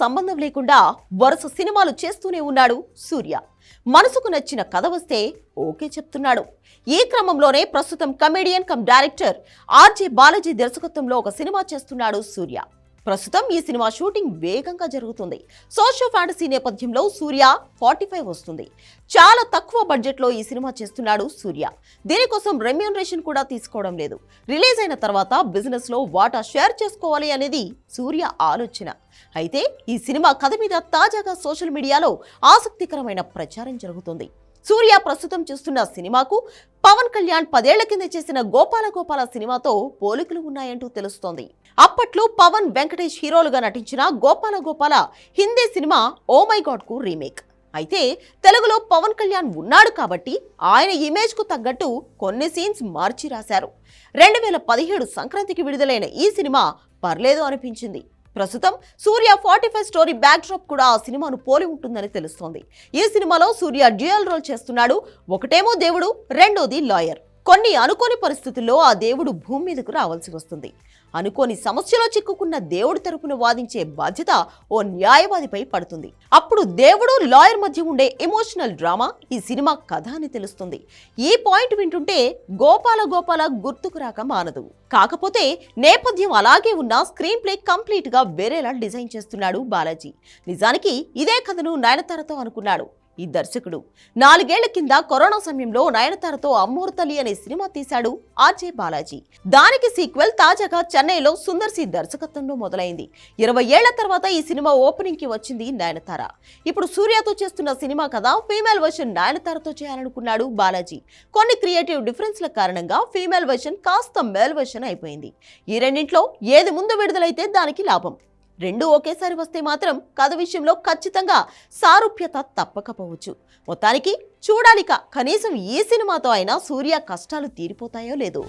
సంబంధం లేకుండా వరుస సినిమాలు చేస్తూనే ఉన్నాడు సూర్య. మనసుకు నచ్చిన కథ వస్తే ఓకే చెప్తున్నాడు. ఈ క్రమంలోనే ప్రస్తుతం comedian come director RJ Balaji దర్శకత్వంలో ఒక సినిమా చేస్తున్నాడు సూర్య. ప్రస్తుతం ఈ సినిమా షూటింగ్ వేగంగా జరుగుతుంది. సోషల్ ఫ్యాంటసీ నేపథ్యంలో సూర్య 45 వస్తుంది. చాలా తక్కువ బడ్జెట్లో ఈ సినిమా చేస్తున్నాడు సూర్య. దీనికోసం రెమ్యూనరేషన్ కూడా తీసుకోవడం లేదు. రిలీజ్ అయిన తర్వాత బిజినెస్ లో వాటా షేర్ చేసుకోవాలి అనేది సూర్య ఆలోచన. అయితే ఈ సినిమా కథ మీద తాజాగా సోషల్ మీడియాలో ఆసక్తికరమైన ప్రచారం జరుగుతుంది. సూర్య ప్రస్తుతం చేస్తున్న సినిమాకు పవన్ కళ్యాణ్ 10 ఏళ్ల కింద చేసిన గోపాల గోపాల సినిమాతో పోలికలు ఉన్నాయంటూ తెలుస్తోంది. అప్పట్లో పవన్, వెంకటేష్ హీరోలుగా నటించిన Gopala Gopala Hindi cinema oh my God కు రీమేక్. అయితే తెలుగులో పవన్ కళ్యాణ్ ఉన్నాడు కాబట్టి ఆయన ఇమేజ్ కు తగ్గట్టు కొన్ని సీన్స్ మార్చి రాశారు. 2017 సంక్రాంతికి విడుదలైన ఈ సినిమా పర్లేదు అనిపించింది. ప్రస్తుతం సూర్య 45 స్టోరీ బ్యాక్ డ్రాప్ కూడా ఆ సినిమాను పోలి ఉంటుందని తెలుస్తోంది. ఈ సినిమాలో సూర్య డ్యూయల్ రోల్ చేస్తున్నాడు. ఒకటేమో దేవుడు, రెండోది లాయర్. కొన్ని అనుకోని పరిస్థితుల్లో ఆ దేవుడు భూమి మీదకు రావాల్సి వస్తుంది. అనుకోని సమస్యలో చిక్కుకున్న దేవుడి తరపున వాదించే బాధ్యత ఓ న్యాయవాదిపై పడుతుంది. అప్పుడు దేవుడు, లాయర్ మధ్య ఉండే ఎమోషనల్ డ్రామా ఈ సినిమా కథ అని తెలుస్తుంది. ఈ పాయింట్ వింటుంటే గోపాల గోపాల గుర్తుకు రాక మానదు. కాకపోతే నేపథ్యం అలాగే ఉన్న స్క్రీన్ ప్లే కంప్లీట్ గా వేరేలా డిజైన్ చేస్తున్నాడు బాలాజీ. నిజానికి ఇదే కథను నయనతారతో అనుకున్నాడు ఈ దర్శకుడు. 4 ఏళ్ల కింద కరోనా సమయంలో నయనతారతో అమ్మోరు తల్లి అనే సినిమా తీశాడు ఆర్జే బాలాజీ. దానికి సీక్వెల్ తాజాగా చెన్నైలో సుందర్ సి దర్శకత్వంలో మొదలైంది. 20 ఏళ్ల తర్వాత ఈ సినిమా ఓపెనింగ్ కి వచ్చింది నయనతార. ఇప్పుడు సూర్యతో చేస్తున్న సినిమా కథ ఫీమేల్ వర్షన్ నయనతారతో చేయాలనుకున్నాడు బాలాజీ. కొన్ని క్రియేటివ్ డిఫరెన్స్ల కారణంగా ఫీమేల్ వర్షన్ కాస్త మేల్ వర్షన్ అయిపోయింది. ఈ రెండింట్లో ఏది ముందు విడుదలైతే దానికి లాభం. రెండు ఒకేసారి వస్తే మాత్రం కథ విషయంలో ఖచ్చితంగా సారూప్యత తప్పకపోవచ్చు. మొత్తానికి చూడాలిక కనీసం ఈ సినిమాతో అయినా సూర్య కష్టాలు తీరిపోతాయో లేదో.